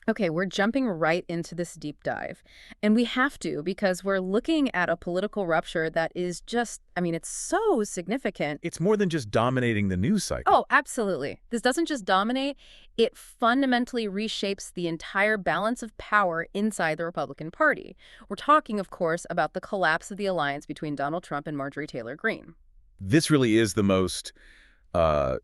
Okay, we're jumping right into this deep dive. And we have to because we're looking at a political rupture that is just, I mean, it's so significant. It's more than just dominating the news cycle. Oh, absolutely. This doesn't just dominate, it fundamentally reshapes the entire balance of power inside the Republican Party. We're talking, of course, about the collapse of the alliance between Donald Trump and Marjorie Taylor Greene. This really is the most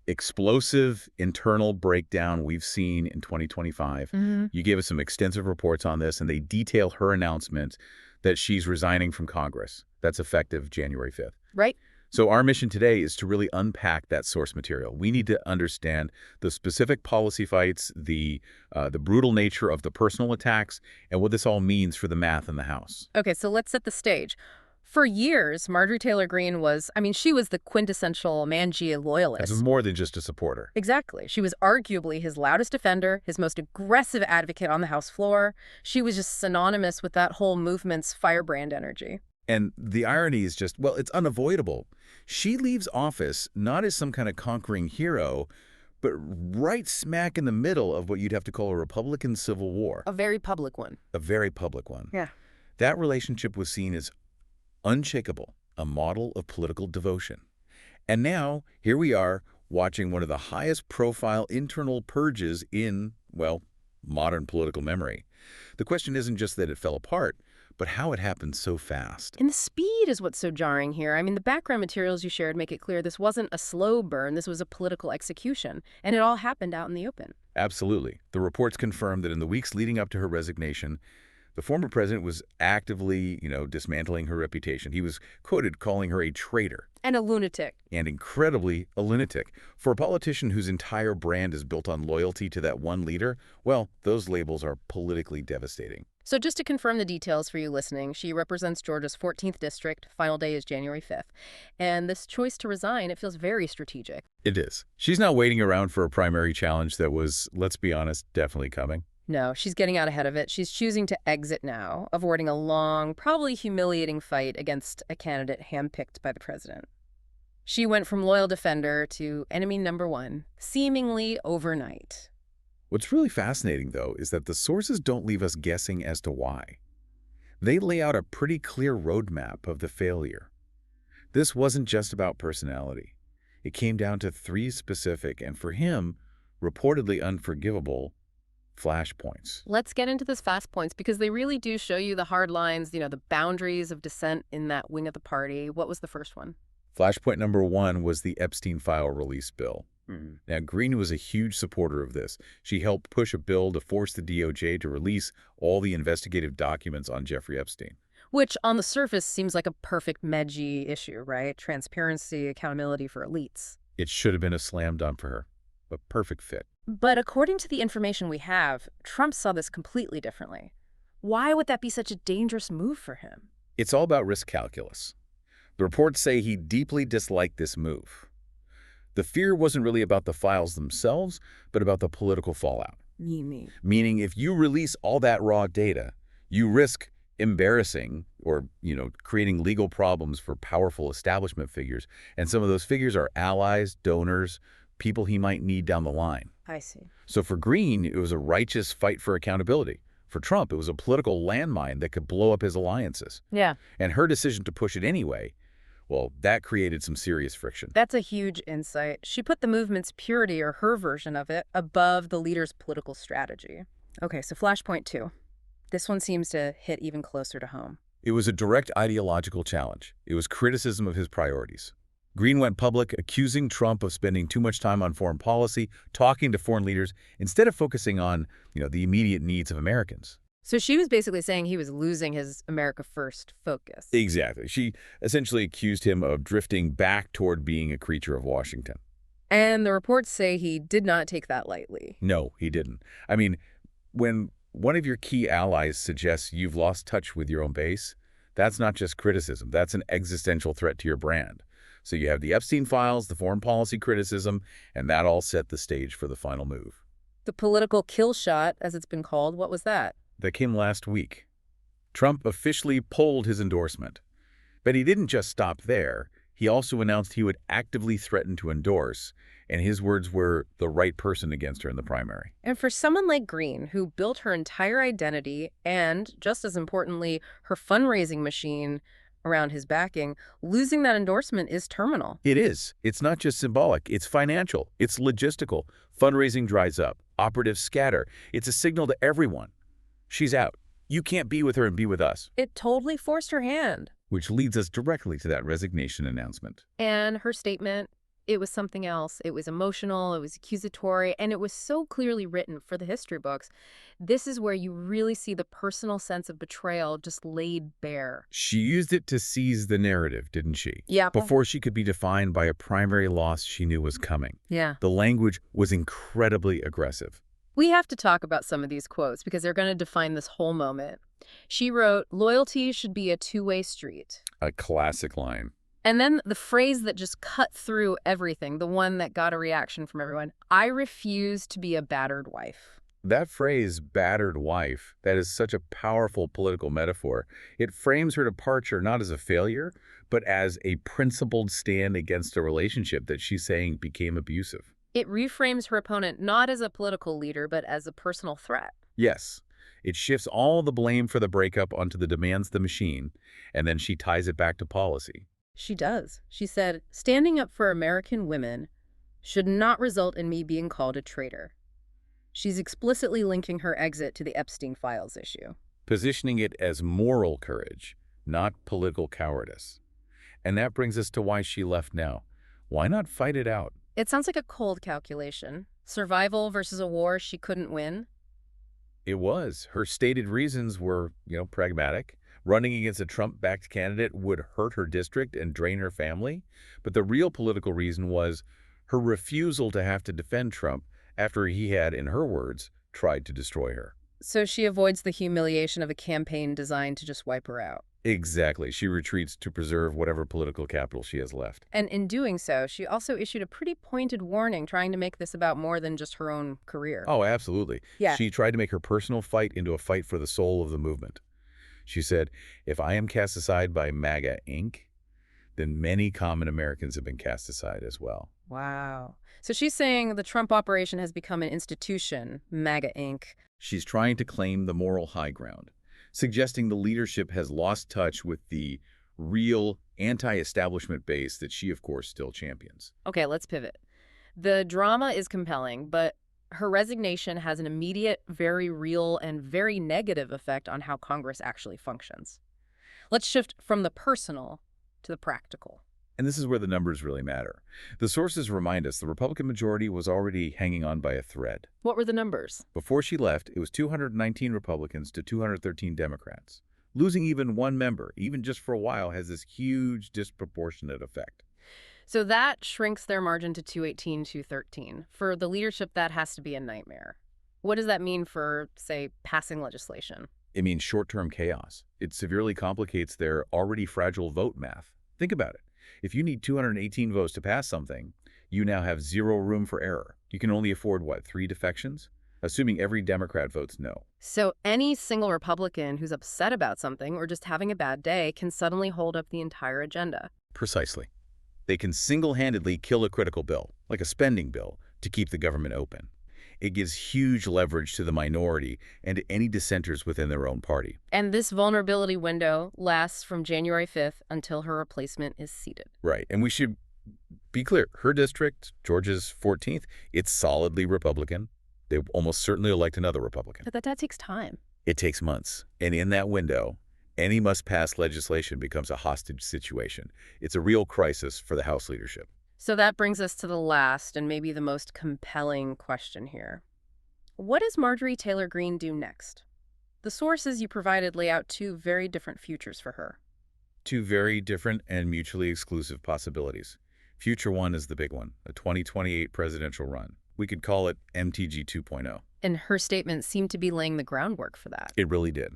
explosive internal breakdown we've seen in 2025. Hmm. You gave us some extensive reports on this, and they detail her announcement that she's resigning from Congress. That's effective January 5th. Right? So our mission today is to really unpack that source material. We need to understand the specific policy fights, the brutal nature of the personal attacks, and what this all means for the math in the House. Okay, so let's set the stage. For years, Marjorie Taylor Greene was, I mean, she was the quintessential Mangia As loyalist. more than just a supporter. Exactly. She was arguably his loudest defender, his most aggressive advocate on the House floor. She was just synonymous with that whole movement's firebrand energy. And the irony is just, well, it's unavoidable. She leaves office not as some kind of conquering hero, but right smack in the middle of what you'd have to call a Republican civil war, A very public one. a very public one. Yeah. That relationship was seen as unshakable, a model of political devotion. And now, here we are, watching one of the highest profile internal purges in, well, modern political memory. The question isn't just that it fell apart, but how it happened so fast. And the speed is what's so jarring here. I mean, the background materials you shared make it clear this wasn't a slow burn, this was a political execution. And it all happened out in the open. Absolutely. The reports confirmed that in the weeks leading up to her resignation, the former president was actively, dismantling her reputation. He was quoted calling her a traitor And a lunatic. and incredibly a lunatic. For a politician whose entire brand is built on loyalty to that one leader, well, those labels are politically devastating. So just to confirm the details for you listening, she represents Georgia's 14th district. Final day is January 5th. And this choice to resign, it feels very strategic. It is. She's not waiting around for a primary challenge that was, let's be honest, definitely coming. No, she's getting out ahead of it. She's choosing to exit now, avoiding a long, probably humiliating fight against a candidate handpicked by the president. She went from loyal defender to enemy number one, seemingly overnight. What's really fascinating, though, is that the sources don't leave us guessing as to why. They lay out a pretty clear roadmap of the failure. This wasn't just about personality. It came down to three specific, and for him, reportedly unforgivable, flashpoints. Let's get into those fast points because they really do show you the hard lines, the boundaries of dissent in that wing of the party. What was the first one? Flashpoint number one was the Epstein file release bill. Mm. Now, Greene was a huge supporter of this. She helped push a bill to force the DOJ to release all the investigative documents on Jeffrey Epstein. Which, on the surface, seems like a perfect Medji issue, right? Transparency, accountability for elites. It should have been a slam dunk for her. A perfect fit. But according to the information we have, Trump saw this completely differently. Why would that be such a dangerous move for him? It's all about risk calculus. The reports say he deeply disliked this move. The fear wasn't really about the files themselves, but about the political fallout. Me. Meaning, if you release all that raw data, you risk embarrassing or, creating legal problems for powerful establishment figures. And some of those figures are allies, donors, people he might need down the line. I see. So for Greene, it was a righteous fight for accountability. For Trump, it was a political landmine that could blow up his alliances. Yeah, And her decision to push it anyway, well, that created some serious friction. that's a huge insight. She put the movement's purity, or her version of it, above the leader's political strategy. Okay, so Flashpoint 2. This one seems to hit even closer to home. It was a direct ideological challenge. It was criticism of his priorities. Greene went public accusing Trump of spending too much time on foreign policy, talking to foreign leaders, instead of focusing on, the immediate needs of Americans. So she was basically saying he was losing his America First focus. Exactly. She essentially accused him of drifting back toward being a creature of Washington. And the reports say he did not take that lightly. No, he didn't. I mean, when one of your key allies suggests you've lost touch with your own base, that's not just criticism. That's an existential threat to your brand. So you have the Epstein files, the foreign policy criticism, and that all set the stage for the final move. The political kill shot, as it's been called, what was that? That came last week. Trump officially pulled his endorsement. But he didn't just stop there. He also announced he would actively threaten to endorse And his words were the right person against her in the primary. And for someone like Green, who built her entire identity and, just as importantly, her fundraising machine around his backing, losing that endorsement is terminal. It is. It's not just symbolic. It's financial. It's logistical. Fundraising dries up. Operatives scatter. It's a signal to everyone. She's out. You can't be with her and be with us. It totally forced her hand. Which leads us directly to that resignation announcement. And her statement, it was something else. It was emotional, it was accusatory, and it was so clearly written for the history books. This is where you really see the personal sense of betrayal just laid bare. She used it to seize the narrative, didn't she? Yeah. Before she could be defined by a primary loss she knew was coming. Yeah. The language was incredibly aggressive. We have to talk about some of these quotes because they're going to define this whole moment. She wrote, "Loyalty should be a two-way street." A classic line. And then the phrase that just cut through everything, the one that got a reaction from everyone, "I refuse to be a battered wife." That phrase, battered wife, that is such a powerful political metaphor. It frames her departure not as a failure, but as a principled stand against a relationship that she's saying became abusive. It reframes her opponent not as a political leader, but as a personal threat. Yes, it shifts all the blame for the breakup onto the demands of the machine, and then she ties it back to policy. She does. She said, "Standing up for American women should not result in me being called a traitor." She's explicitly linking her exit to the Epstein Files issue. Positioning it as moral courage, not political cowardice. And that brings us to why she left now. Why not fight it out? It sounds like a cold calculation. Survival versus a war she couldn't win. It was. Her stated reasons were, pragmatic. Running against a Trump-backed candidate would hurt her district and drain her family. But the real political reason was her refusal to have to defend Trump after he had, in her words, tried to destroy her. So she avoids the humiliation of a campaign designed to just wipe her out. Exactly. She retreats to preserve whatever political capital she has left. And in doing so, she also issued a pretty pointed warning, trying to make this about more than just her own career. Oh, absolutely. Yeah. She tried to make her personal fight into a fight for the soul of the movement. She said, "If I am cast aside by MAGA Inc., then many common Americans have been cast aside as well." Wow. So she's saying the Trump operation has become an institution, MAGA Inc. She's trying to claim the moral high ground, suggesting the leadership has lost touch with the real anti-establishment base that she, of course, still champions. Okay, let's pivot. The drama is compelling, but her resignation has an immediate, very real, and very negative effect on how Congress actually functions. Let's shift from the personal to the practical. And this is where the numbers really matter. The sources remind us the Republican majority was already hanging on by a thread. What were the numbers? Before she left, it was 219 Republicans to 213 Democrats. Losing even one member, even just for a while, has this huge disproportionate effect. So that shrinks their margin to 218, 213. For the leadership, that has to be a nightmare. What does that mean for, say, passing legislation? It means short-term chaos. It severely complicates their already fragile vote math. Think about it. If you need 218 votes to pass something, you now have zero room for error. You can only afford, 3 defections? Assuming every Democrat votes no. So any single Republican who's upset about something or just having a bad day can suddenly hold up the entire agenda. Precisely. They can single-handedly kill a critical bill, like a spending bill, to keep the government open. It gives huge leverage to the minority and to any dissenters within their own party. And this vulnerability window lasts from January 5th until her replacement is seated. Right. And we should be clear. Her district, Georgia's 14th, it's solidly Republican. They almost certainly elect another Republican. But that takes time. It takes months. And in that window, any must-pass legislation becomes a hostage situation. It's a real crisis for the House leadership. So that brings us to the last and maybe the most compelling question here. What does Marjorie Taylor Greene do next? The sources you provided lay out two very different futures for her. Two very different and mutually exclusive possibilities. Future one is the big one, a 2028 presidential run. We could call it MTG 2.0. And her statement seemed to be laying the groundwork for that. It really did.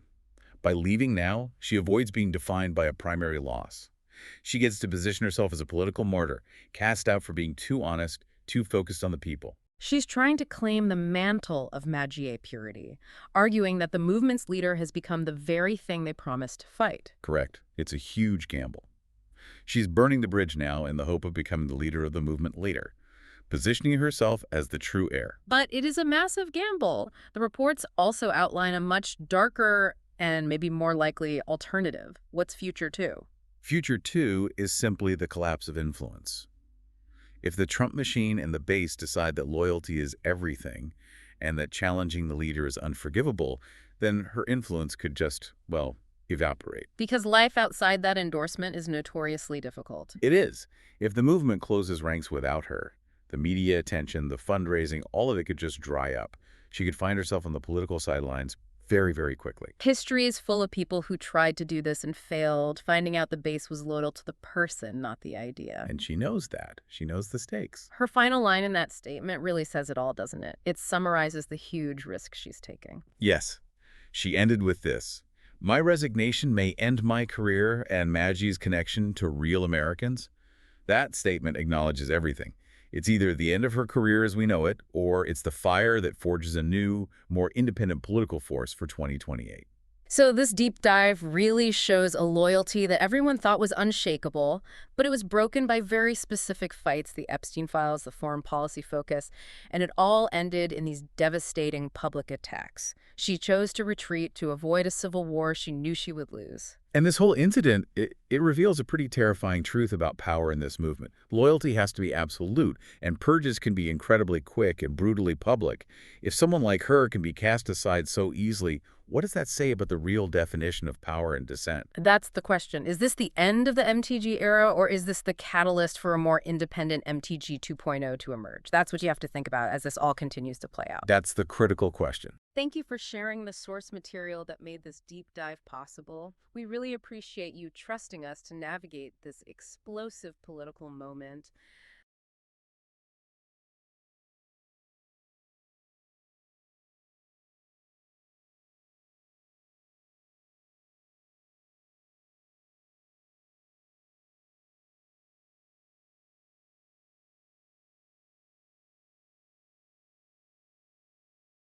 By leaving now, she avoids being defined by a primary loss. She gets to position herself as a political martyr, cast out for being too honest, too focused on the people. She's trying to claim the mantle of Magier purity, arguing that the movement's leader has become the very thing they promised to fight. Correct. It's a huge gamble. She's burning the bridge now in the hope of becoming the leader of the movement later. positioning herself as the true heir. But it is a massive gamble. The reports also outline a much darker and maybe more likely alternative. What's future two? Future 2 is simply the collapse of influence. If the Trump machine and the base decide that loyalty is everything and that challenging the leader is unforgivable, then her influence could just, well, evaporate. Because life outside that endorsement is notoriously difficult. It is. If the movement closes ranks without her, the media attention, the fundraising, all of it could just dry up. She could find herself on the political sidelines very, very quickly. History is full of people who tried to do this and failed, finding out the base was loyal to the person, not the idea. And she knows that. She knows the stakes. Her final line in that statement really says it all, doesn't it? It summarizes the huge risk she's taking. Yes. She ended with this: "My resignation may end my career and Maggie's connection to real Americans." That statement acknowledges everything. It's either the end of her career as we know it, or it's the fire that forges a new, more independent political force for 2028. So this deep dive really shows a loyalty that everyone thought was unshakable, but it was broken by very specific fights, the Epstein files, the foreign policy focus, and it all ended in these devastating public attacks. She chose to retreat to avoid a civil war she knew she would lose. And this whole incident, it reveals a pretty terrifying truth about power in this movement. Loyalty has to be absolute, and purges can be incredibly quick and brutally public. If someone like her can be cast aside so easily, what does that say about the real definition of power and dissent? That's the question. Is this the end of the MTG era, or is this the catalyst for a more independent MTG 2.0 to emerge? That's what you have to think about as this all continues to play out. That's the critical question. Thank you for sharing the source material that made this deep dive possible. We really appreciate you trusting us to navigate this explosive political moment.